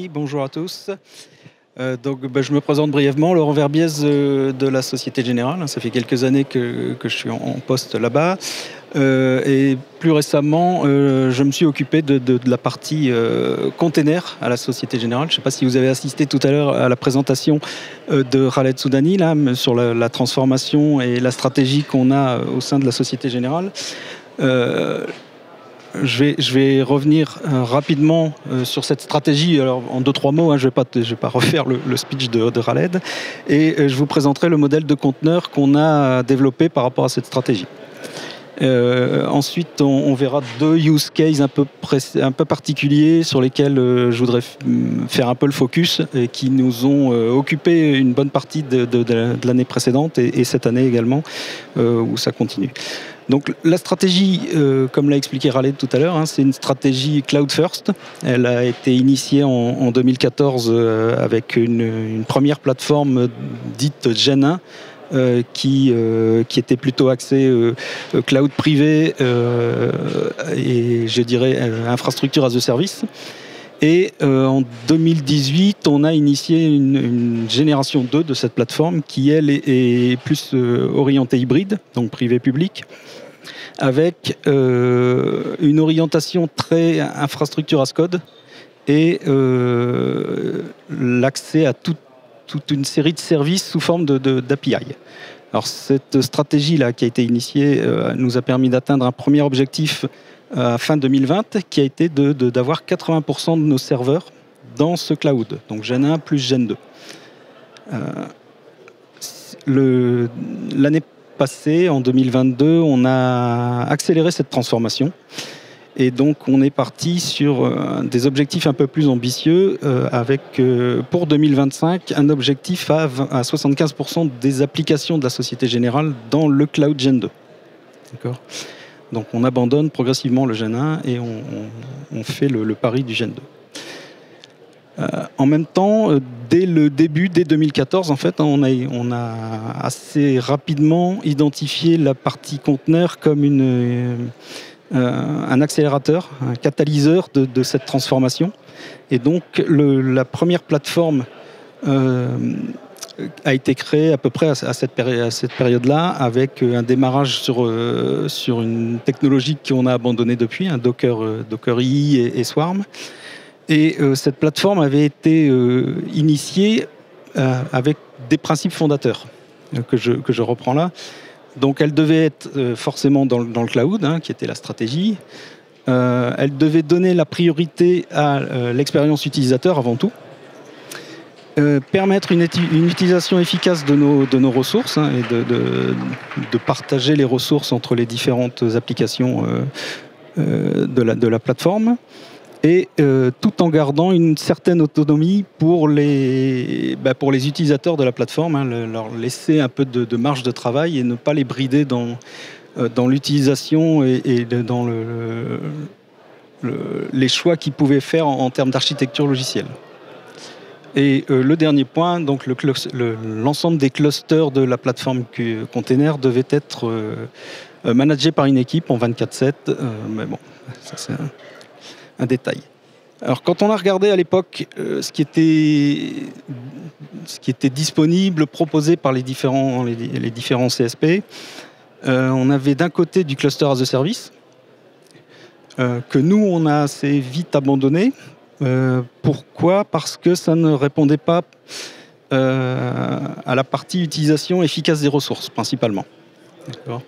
Bonjour à tous. Je me présente brièvement, Laurent Verbiez de la Société Générale. Ça fait quelques années que je suis en poste là-bas. Et plus récemment, je me suis occupé de la partie container à la Société Générale. Je ne sais pas si vous avez assisté tout à l'heure à la présentation de Khaled Soudani là, sur la transformation et la stratégie qu'on a au sein de la Société Générale. Je vais revenir rapidement sur cette stratégie, alors en 2-3 mots, je vais pas refaire le speech de Khaled, et je vous présenterai le modèle de conteneur qu'on a développé par rapport à cette stratégie. Ensuite, on verra deux use cases un peu particuliers sur lesquels je voudrais faire un peu le focus et qui nous ont occupé une bonne partie de l'année précédente et cette année également, où ça continue. Donc la stratégie, comme l'a expliqué Khaled tout à l'heure, c'est une stratégie cloud first. Elle a été initiée en 2014 avec une première plateforme dite Gen 1, qui était plutôt axé cloud privé et je dirais infrastructure as a service. Et en 2018, on a initié une génération 2 de cette plateforme qui, elle, est plus orientée hybride, donc privé-public, avec une orientation très infrastructure as code et l'accès à toute une série de services sous forme d'API. Alors cette stratégie-là qui a été initiée nous a permis d'atteindre un premier objectif à fin 2020 qui a été d'avoir 80% de nos serveurs dans ce cloud, donc Gen 1 plus Gen 2. L'année passée, en 2022, on a accéléré cette transformation. Et donc, on est parti sur des objectifs un peu plus ambitieux avec, pour 2025, un objectif à 75% des applications de la Société Générale dans le cloud Gen 2. D'accord ? Donc, on abandonne progressivement le Gen 1 et on fait le pari du Gen 2. En même temps, dès 2014, en fait, on a assez rapidement identifié la partie conteneur comme un accélérateur, un catalyseur de cette transformation. Et donc, la première plateforme a été créée à peu près à cette période-là, avec un démarrage sur une technologie qu'on a abandonnée depuis, un Docker IE et Swarm. Et cette plateforme avait été initiée avec des principes fondateurs que je reprends là. Donc elle devait être forcément dans le cloud, qui était la stratégie. Elle devait donner la priorité à l'expérience utilisateur avant tout. Permettre une utilisation efficace de nos ressources et de partager les ressources entre les différentes applications de la plateforme. Et tout en gardant une certaine autonomie pour les utilisateurs de la plateforme, leur laisser un peu de marge de travail et ne pas les brider dans l'utilisation et dans les choix qu'ils pouvaient faire en termes d'architecture logicielle. Et le dernier point, donc l'ensemble des clusters de la plateforme container devait être managé par une équipe en 24/7, mais bon, ça c'est un détail. Alors quand on a regardé à l'époque ce qui était disponible, proposé par les différents CSP, on avait d'un côté du cluster as a service, que nous on a assez vite abandonné. Pourquoi ? Parce que ça ne répondait pas à la partie utilisation efficace des ressources, principalement. D'accord ?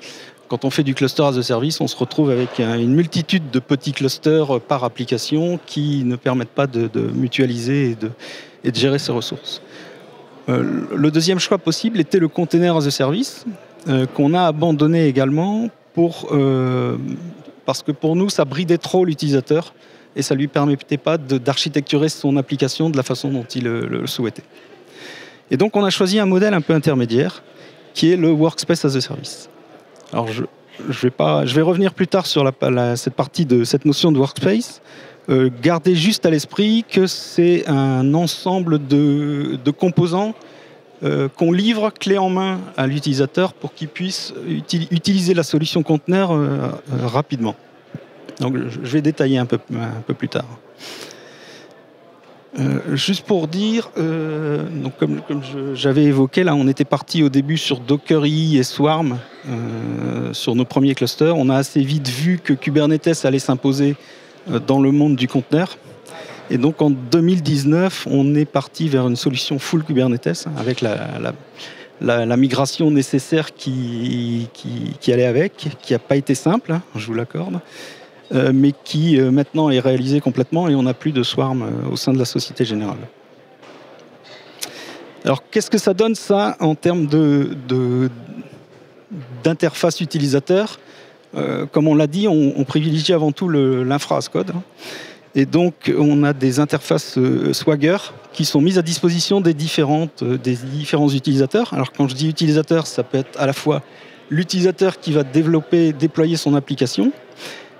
Quand on fait du cluster as a service, on se retrouve avec une multitude de petits clusters par application qui ne permettent pas de mutualiser et de gérer ces ressources. Le deuxième choix possible était le container as a service, qu'on a abandonné également parce que pour nous, ça bridait trop l'utilisateur et ça ne lui permettait pas d'architecturer son application de la façon dont il le souhaitait. Et donc, on a choisi un modèle un peu intermédiaire qui est le workspace as a service. Alors, je vais revenir plus tard sur cette partie de cette notion de workspace. Gardez juste à l'esprit que c'est un ensemble de composants qu'on livre clé en main à l'utilisateur pour qu'il puisse utiliser la solution conteneur rapidement. Donc, je vais détailler un peu plus tard. Juste pour dire, donc comme j'avais évoqué, là, on était parti au début sur Docker.io et Swarm sur nos premiers clusters. On a assez vite vu que Kubernetes allait s'imposer dans le monde du conteneur. Et donc en 2019, on est parti vers une solution full Kubernetes avec la migration nécessaire qui allait avec, qui n'a pas été simple, hein, je vous l'accorde. Mais qui maintenant est réalisé complètement et on n'a plus de Swarm au sein de la Société Générale. Alors qu'est-ce que ça donne ça en termes d'interface utilisateur? Comme on l'a dit, on privilégie avant tout l'infra as code. Et donc on a des interfaces Swagger qui sont mises à disposition des différents utilisateurs. Alors quand je dis utilisateur, ça peut être à la fois l'utilisateur qui va déployer son application,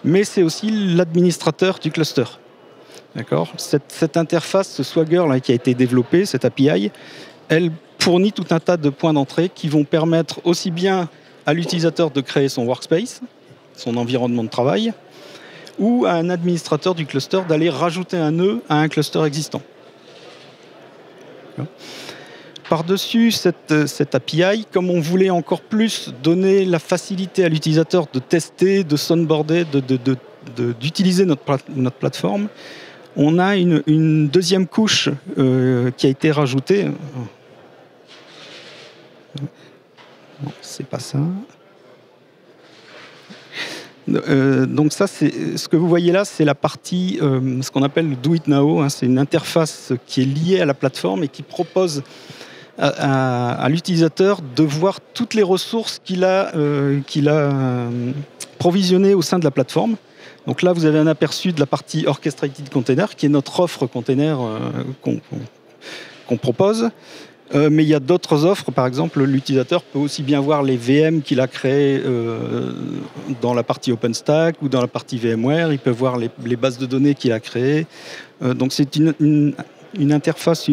mais c'est aussi l'administrateur du cluster. D'accord ? Cette interface, ce Swagger là, qui a été développé, cette API, elle fournit tout un tas de points d'entrée qui vont permettre aussi bien à l'utilisateur de créer son workspace, son environnement de travail, ou à un administrateur du cluster d'aller rajouter un nœud à un cluster existant. Par-dessus cette API, comme on voulait encore plus donner la facilité à l'utilisateur de tester, de sonboarder, d'utiliser notre plateforme, on a une deuxième couche qui a été rajoutée. Non, c'est pas ça. Donc ça, ce que vous voyez là, c'est la partie, ce qu'on appelle le Do It Now. Hein, c'est une interface qui est liée à la plateforme et qui propose à l'utilisateur de voir toutes les ressources qu'il a provisionnées au sein de la plateforme. Donc là, vous avez un aperçu de la partie Orchestrated Container, qui est notre offre container qu'on propose. Mais il y a d'autres offres. Par exemple, l'utilisateur peut aussi bien voir les VM qu'il a créées dans la partie OpenStack ou dans la partie VMware. Il peut voir les bases de données qu'il a créées. Donc c'est une interface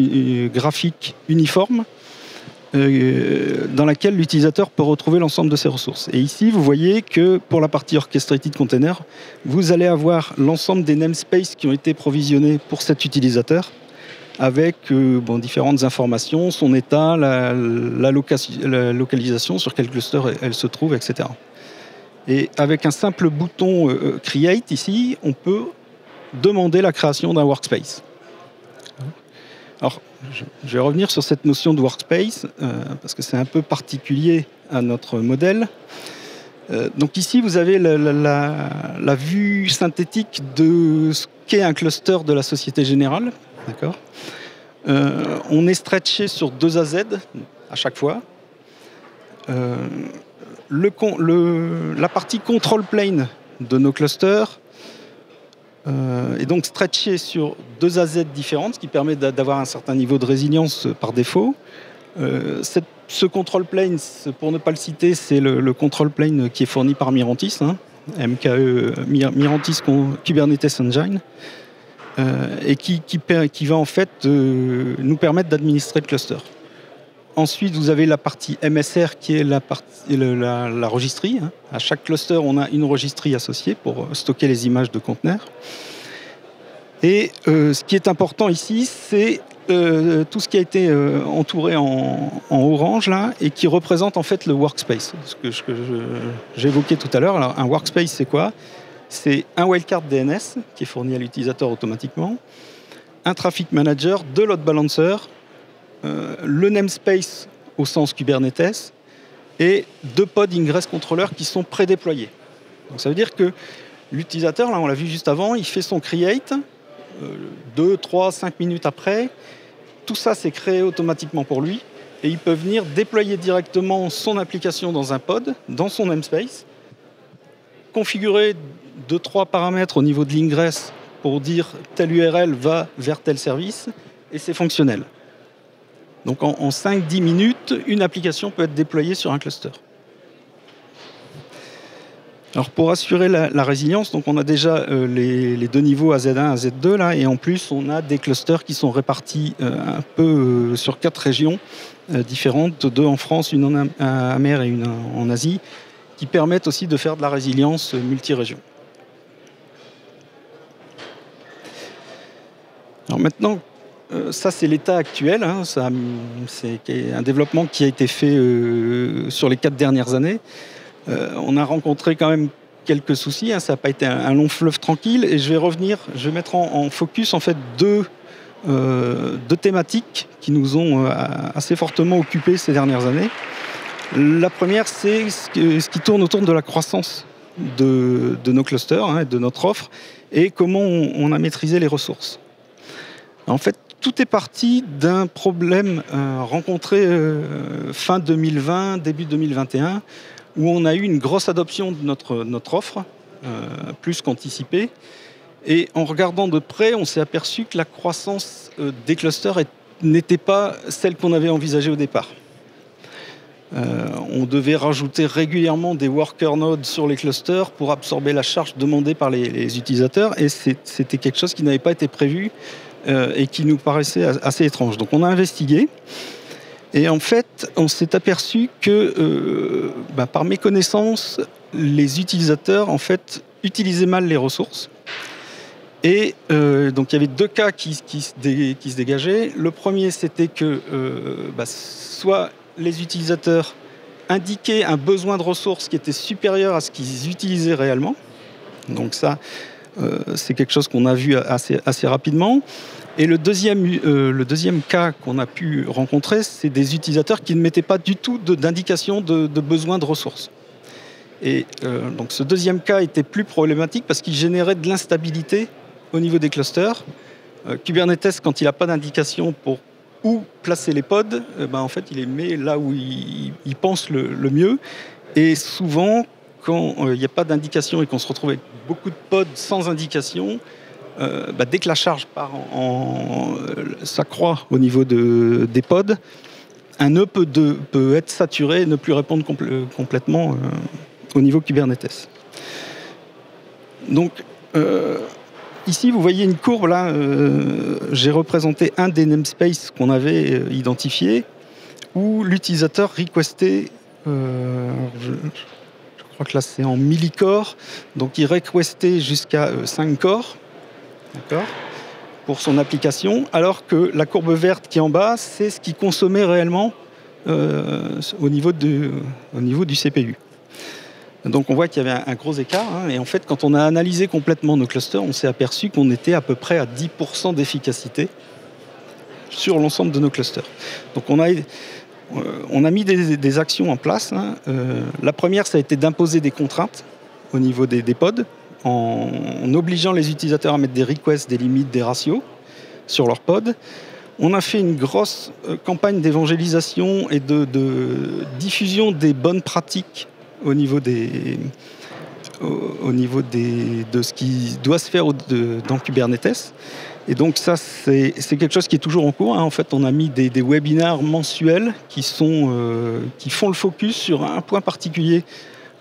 graphique uniforme dans laquelle l'utilisateur peut retrouver l'ensemble de ses ressources. Et ici, vous voyez que pour la partie Orchestrated Container, vous allez avoir l'ensemble des namespaces qui ont été provisionnés pour cet utilisateur, avec différentes informations, son état, la localisation, sur quel cluster elle se trouve, etc. Et avec un simple bouton Create ici, on peut demander la création d'un workspace. Alors, je vais revenir sur cette notion de workspace, parce que c'est un peu particulier à notre modèle. Donc ici, vous avez la vue synthétique de ce qu'est un cluster de la Société Générale. D'accord ? On est stretché sur 2 AZ à chaque fois. La partie control plane de nos clusters est donc stretché sur 2 AZ différentes, ce qui permet d'avoir un certain niveau de résilience par défaut. Ce control plane, pour ne pas le citer, c'est le control plane qui est fourni par Mirantis, hein, MKE, Mirantis Kubernetes Engine, et qui va en fait nous permettre d'administrer le cluster. Ensuite, vous avez la partie MSR qui est la registrie. Hein. À chaque cluster, on a une registrie associée pour stocker les images de conteneurs. Et ce qui est important ici, c'est tout ce qui a été entouré en orange là, et qui représente en fait le workspace. Ce que j'évoquais tout à l'heure. Alors, un workspace, c'est quoi ? C'est un wildcard DNS qui est fourni à l'utilisateur automatiquement, un traffic manager, 2 load balancers, le namespace au sens Kubernetes et 2 pod ingress controllers qui sont prédéployés. Donc ça veut dire que l'utilisateur, là on l'a vu juste avant, il fait son create, 2, 3, 5 minutes après, tout ça c'est créé automatiquement pour lui et il peut venir déployer directement son application dans un pod, dans son namespace, configurer 2-3 paramètres au niveau de l'ingress pour dire telle URL va vers tel service et c'est fonctionnel. Donc en 5-10 minutes, une application peut être déployée sur un cluster. Alors pour assurer la résilience, donc on a déjà les 2 niveaux AZ1, AZ2 là, et en plus on a des clusters qui sont répartis un peu sur 4 régions différentes, 2 en France, une en Amérique et une en Asie, qui permettent aussi de faire de la résilience multi-région. Alors maintenant, ça, c'est l'état actuel. Hein. C'est un développement qui a été fait sur les 4 dernières années. On a rencontré quand même quelques soucis. Hein. Ça n'a pas été un long fleuve tranquille. Et je vais mettre en focus en fait deux thématiques qui nous ont assez fortement occupés ces dernières années. La première, c'est ce qui tourne autour de la croissance de nos clusters, hein, de notre offre, et comment on a maîtrisé les ressources. En fait, tout est parti d'un problème rencontré fin 2020, début 2021, où on a eu une grosse adoption de notre offre, plus qu'anticipée. Et en regardant de près, on s'est aperçu que la croissance des clusters n'était pas celle qu'on avait envisagée au départ. On devait rajouter régulièrement des worker nodes sur les clusters pour absorber la charge demandée par les utilisateurs, et c'était quelque chose qui n'avait pas été prévu et qui nous paraissait assez étrange. Donc on a investigué, et en fait on s'est aperçu que par méconnaissance, les utilisateurs en fait utilisaient mal les ressources. Et donc il y avait 2 cas qui se dégageaient. Le premier, c'était que soit les utilisateurs indiquaient un besoin de ressources qui était supérieur à ce qu'ils utilisaient réellement. Donc ça, c'est quelque chose qu'on a vu assez rapidement. Et le deuxième cas qu'on a pu rencontrer, c'est des utilisateurs qui ne mettaient pas du tout d'indication de besoin de ressources. Et donc ce deuxième cas était plus problématique parce qu'il générait de l'instabilité au niveau des clusters. Kubernetes, quand il n'a pas d'indication pour où placer les pods, en fait, il les met là où il pense le mieux. Et souvent, quand il n'y a pas d'indication et qu'on se retrouve avec beaucoup de pods sans indication, dès que la charge part s'accroît au niveau des pods, un nœud peut être saturé et ne plus répondre complètement au niveau Kubernetes. Donc, ici, vous voyez une courbe, là, j'ai représenté un des namespaces qu'on avait identifié, où l'utilisateur requestait, je crois que là c'est en millicores, donc il requestait jusqu'à 5 cores, d'accord, pour son application, alors que la courbe verte qui est en bas, c'est ce qu'il consommait réellement au niveau du CPU. Donc on voit qu'il y avait un gros écart, hein, et en fait quand on a analysé complètement nos clusters, on s'est aperçu qu'on était à peu près à 10% d'efficacité sur l'ensemble de nos clusters. Donc on a mis des actions en place. Hein. La première, ça a été d'imposer des contraintes au niveau des pods, en obligeant les utilisateurs à mettre des requests, des limites, des ratios sur leurs pods. On a fait une grosse campagne d'évangélisation et de diffusion des bonnes pratiques au niveau de ce qui doit se faire dans Kubernetes. Et donc ça, c'est quelque chose qui est toujours en cours. Hein. En fait, on a mis des webinaires mensuels qui font le focus sur un point particulier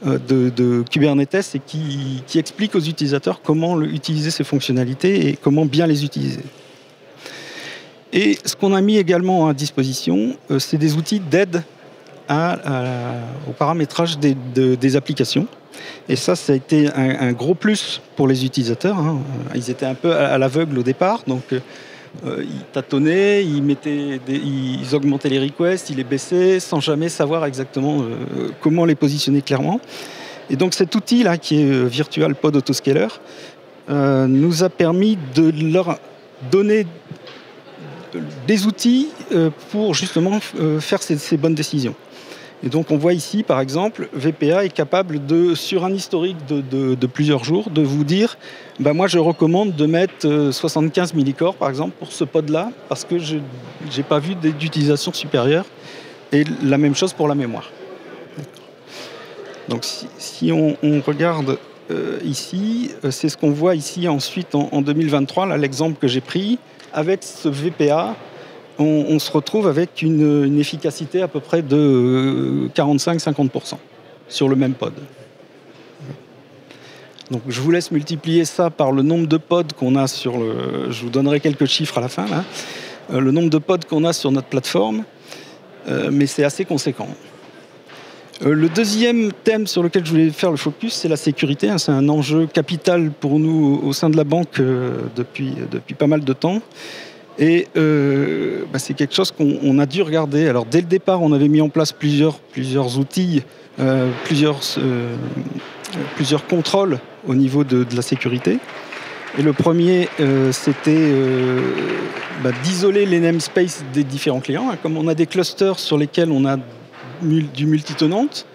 de Kubernetes et qui expliquent aux utilisateurs comment utiliser ces fonctionnalités et comment bien les utiliser. Et ce qu'on a mis également à disposition, c'est des outils d'aide au paramétrage des applications. Et ça a été un gros plus pour les utilisateurs. Hein. Ils étaient un peu à l'aveugle au départ, donc ils tâtonnaient, ils augmentaient les requests, ils les baissaient sans jamais savoir exactement comment les positionner clairement. Et donc cet outil-là, qui est Virtual Pod Autoscaler, nous a permis de leur donner des outils pour justement faire ces bonnes décisions. Et donc on voit ici, par exemple, VPA est capable sur un historique de plusieurs jours, de vous dire, moi je recommande de mettre 75 millicores, par exemple, pour ce pod-là, parce que je n'ai pas vu d'utilisation supérieure. Et la même chose pour la mémoire. Donc si on regarde ici, c'est ce qu'on voit ici ensuite en 2023, là l'exemple que j'ai pris, avec ce VPA, on se retrouve avec une efficacité à peu près de 45-50% sur le même pod. Donc je vous laisse multiplier ça par le nombre de pods qu'on a je vous donnerai quelques chiffres à la fin, là. Le nombre de pods qu'on a sur notre plateforme, mais c'est assez conséquent. Le deuxième thème sur lequel je voulais faire le focus, c'est la sécurité. C'est un enjeu capital pour nous au sein de la banque depuis pas mal de temps. Et c'est quelque chose qu'on a dû regarder. Alors dès le départ, on avait mis en place plusieurs outils, plusieurs contrôles au niveau de la sécurité. Et le premier, c'était d'isoler les namespaces des différents clients. Comme on a des clusters sur lesquels on a du multitenante,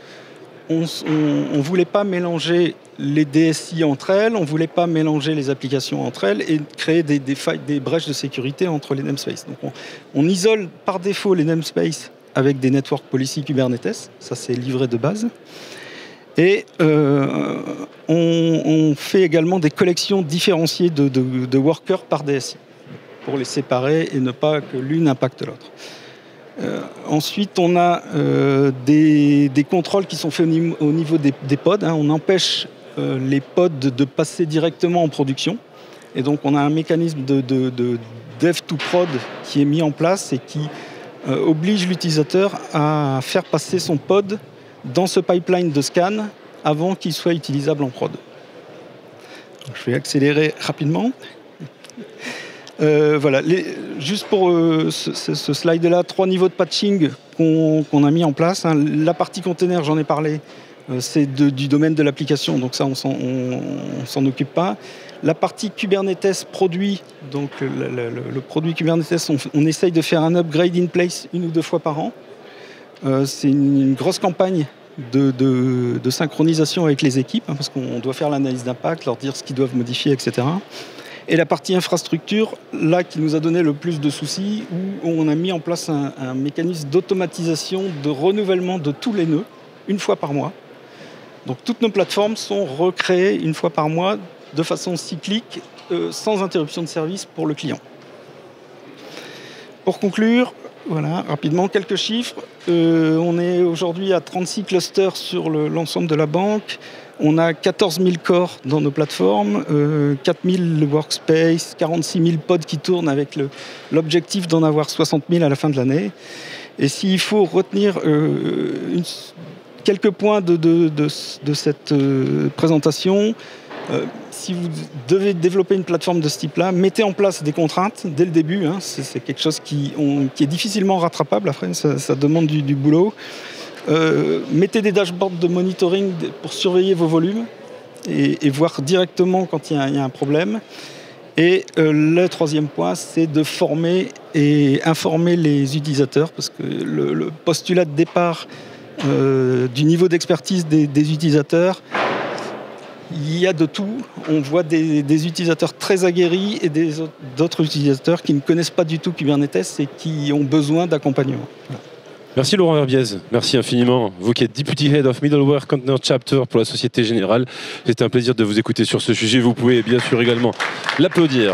on ne voulait pas mélanger les DSI entre elles, on ne voulait pas mélanger les applications entre elles et créer des failles, des brèches de sécurité entre les namespaces. Donc on isole par défaut les namespaces avec des network policy Kubernetes, ça c'est livré de base. Et on fait également des collections différenciées de workers par DSI pour les séparer et ne pas que l'une impacte l'autre. Ensuite, on a des contrôles qui sont faits au niveau des pods. On empêche les pods de passer directement en production. Et donc, on a un mécanisme de dev to prod qui est mis en place et qui oblige l'utilisateur à faire passer son pod dans ce pipeline de scan avant qu'il soit utilisable en prod. Je vais accélérer rapidement. Voilà, juste pour ce slide-là, 3 niveaux de patching qu'on a mis en place. La partie container, j'en ai parlé, c'est du domaine de l'application, donc ça, on s'en occupe pas. La partie Kubernetes produit, donc le produit Kubernetes, on essaye de faire un upgrade in place 1 ou 2 fois par an. C'est une grosse campagne de synchronisation avec les équipes, parce qu'on doit faire l'analyse d'impact, leur dire ce qu'ils doivent modifier, etc. Et la partie infrastructure, là, qui nous a donné le plus de soucis, où on a mis en place un mécanisme d'automatisation, de renouvellement de tous les nœuds, 1 fois par mois. Donc toutes nos plateformes sont recréées 1 fois par mois, de façon cyclique, sans interruption de service pour le client. Pour conclure, voilà, rapidement, quelques chiffres. On est aujourd'hui à 36 clusters sur l'ensemble de la banque. On a 14 000 corps dans nos plateformes, 4 000 workspaces, 46 000 pods qui tournent avec l'objectif d'en avoir 60 000 à la fin de l'année. Et s'il faut retenir quelques points de cette présentation, si vous devez développer une plateforme de ce type-là, mettez en place des contraintes dès le début. C'est quelque chose qui est difficilement rattrapable. Après, ça demande du boulot. Mettez des dashboards de monitoring pour surveiller vos volumes et voir directement quand il y a un problème. Et le 3e point, c'est de former et informer les utilisateurs, parce que le postulat de départ du niveau d'expertise des utilisateurs, il y a de tout. On voit des utilisateurs très aguerris et d'autres utilisateurs qui ne connaissent pas du tout Kubernetes et qui ont besoin d'accompagnement. Voilà. Merci Laurent Verbiez, merci infiniment. Vous qui êtes Deputy Head of Middleware Container Chapter pour la Société Générale. C'était un plaisir de vous écouter sur ce sujet. Vous pouvez bien sûr également l'applaudir.